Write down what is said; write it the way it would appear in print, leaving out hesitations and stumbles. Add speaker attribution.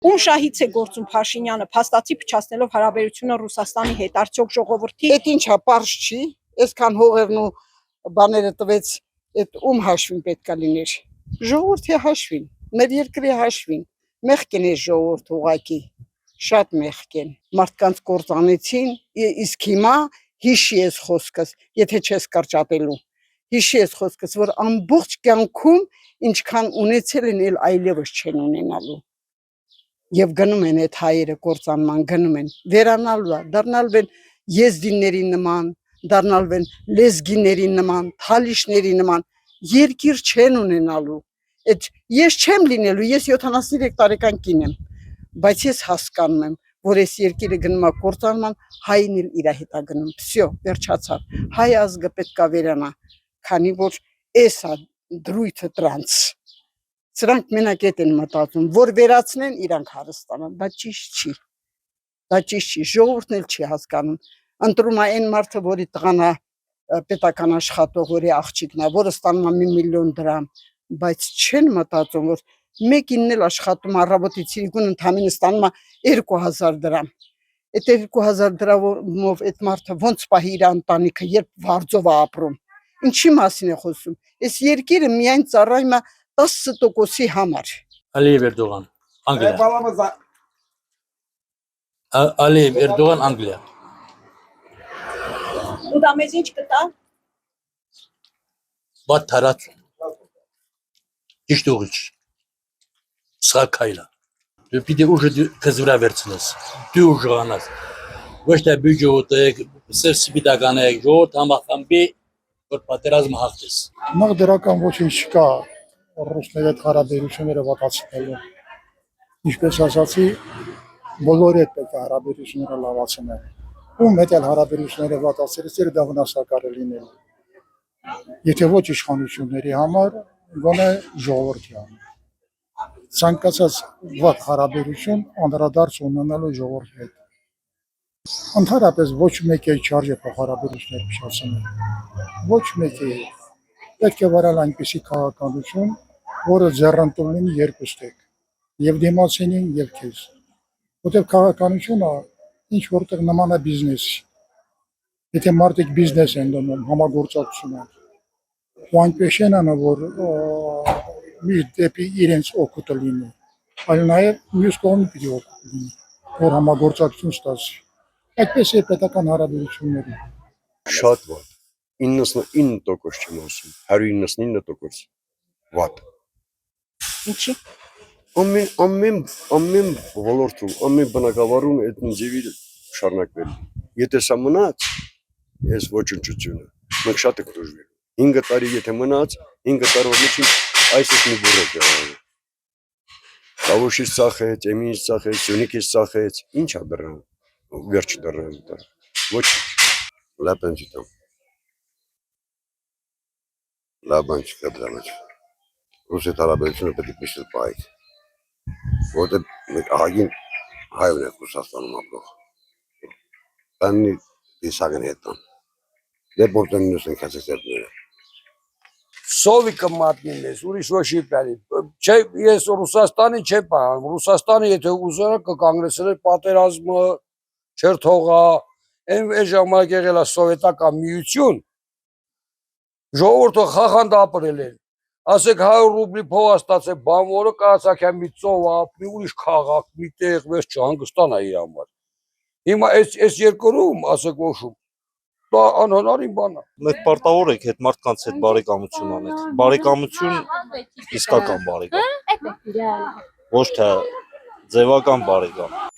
Speaker 1: Ում շահից է գործում Փաշինյանը, փաստացի փչացնելով հարաբերությունը Ռուսաստանի հետ, արդյոք ժողովրդի
Speaker 2: Այդ ինչա պարզ չի, այսքան հողերն ու բաները տվեց, այդ ում հաշվին պետքա լիներ։ Ժողովրդի հաշվին, մեր երկրի հաշվին, մեղք են այս ժողովուրդ ուղակի, շատ մեղք են։ Մարդկանց կործանեցին, իսկ հիմա հիշի ես խոսքս, եթե չես կարճատելու։ Հիշի ես խոսքս, որ ամբողջ կյանքում ինչքան ունեցել են, այլևս չեն ունենալու։ Եվ գնում են այդ հայերը կործանման, գնում են, վերանալու է, դառնալու են եզդիների նման, դառնալու են լեզգիների նման, թալիշների նման, երկիր չեն ունենալու։ Այդ ես չեմ լինելու, ես 73 տարեկան կին եմ, բայց ես հասկանում եմ, որ այս երկիրը գնում է կործանման, հայն էլ իր հետ է գնում, վсё, վերջացավ, հայ ազգը պետք է վերանա, քանի որ էս է դրույթը տրանց։ Սրանք մենակ էդ են մտածում, որ վերացնեն իրանք հարստանան, դա ճիշտ չի, ժողովուրդն էլ չի հասկանում, ընտրում է այն մարդը, որի տղան է պետական աշխատող, որի աղջիկն է, որը ստանում է 1 միլիոն դրամ, բայց չեն մտածում, որ մեկինն էլ աշխատում առավոտից իրիկուն ընդամենը ստանում է 2000 դրամ, այդ 2000 դրամով այդ մարդը ոնց պահի իր ընտանիքը, երբ վարձով է ապրում, ինչի մասին է խոսում, այս երկիրը միայն ծառայում է 10%-ի համար։
Speaker 3: Aliyev Erdoğan, Anglia. Aliyev Erdoğan, Anglia.
Speaker 1: Ու դա մեզ ինչ կտա։
Speaker 3: Բադ թարացում, ճիշտ ուղիչ, սխալ քայլ է, դու պիտի ուժը քեզ վրա վերցնես, դու ուժեղանաս, ոչ թե բյուջեոտ, սեր սպիտական եք, ժողովուրդ համախմբի, որ պատերազմը հաղթես։
Speaker 4: Նախ դրական ոչինչ չկա ռուսների հետ հարաբերությունները վատացնելու։ Ինչպես ասացի, բոլորի հետ պետք է հարաբերությունները լավացնել։ Ում հետ էլ հարաբերությունները վատացրել, դա վնասակար է լինելու։ Եթե ոչ իշխանությունների համար, գոնե ժողովրդի համար։ Ցանկացած վատ հարաբերություն անդրադարձ ունենալու ժողովրդի հետ։ Ընդհանրապես ոչ մեկի չարժե հարաբերություններ փչացնել։ Ոչ մեկի պետք է վարել այնպիսի քաղաքականություն, որը ձեռնտու լինի երկուստեք, եւ դիմացինին եւ քեզ։ Որտեղ քաղաքականությունը ինչ որտեղ նման է բիզնեսի։ Եթե մարդիկ բիզնես են դնում, համագործակցություն են, ու այնպես են անում, որ միշտ դեպի իրենց օգուտը լինի, այլ նաեւ մյուս կողմը պիտի օգուտ լինի, որ համագործակցություն ստացվի։ Այդպես է պետական հարաբերությունները։
Speaker 5: Շատ վատ, 99% չեմ ասում, 199% վատ։
Speaker 1: Ինչի։
Speaker 5: Ամեն ոլորտում, ամեն բնակավարում այդ նույնձևի շարունակվել։ Եթե սա մնաց, այս ոչնչությունը, մենք շատ ենք դժվար։ 5 տարի եթե մնաց, 5 տարվա մեջ այս մի բուրը դառնա։ Տավուշից ծախեց, Էմինից ծախեց, Սյունիքից ծախեց, ինչ է դրան։ Վերջ դառնալ դա։ Ոչ լապան չտամ։ Լապան չկդրանաչ։ Ռուսի հարաբերությունը պետք է պիշտ պահի։ Որտեղ մենք ահագին հայերն ենք Ռուսաստանում ապրող։ Բանի դիսագն հետան։ Դե բորտենս ենք հասեցել։
Speaker 6: Սովիկը մատնինես, ուրիշ ոչ իպյանի։ Չէ, ես Ռուսաստանի չեմ պահանում, Ռուսաստանը եթե ուզերա կկանգնեցնել պատերազմը, չեր թողա, այն ժամանակ եղել է սովետական միություն, ժողովուրդը խախանդ ապրել են, ասեք 100 ռուբլի փող ստացել, բանվորը կարծաք մի ծով ապրի, ուրիշ քաղաք, մի տեղ, վես չհանգստանա իր համար։ Հիմա այս երկրում, ասեք ոչում, դա անհնարին բան է։
Speaker 7: Մենք պարտավոր ենք այդ մարդկանց հետ բարեկամություն անենք։ Բարեկամություն իսկական բարեկամ։ Ոչ թե ձևական բարեկամ։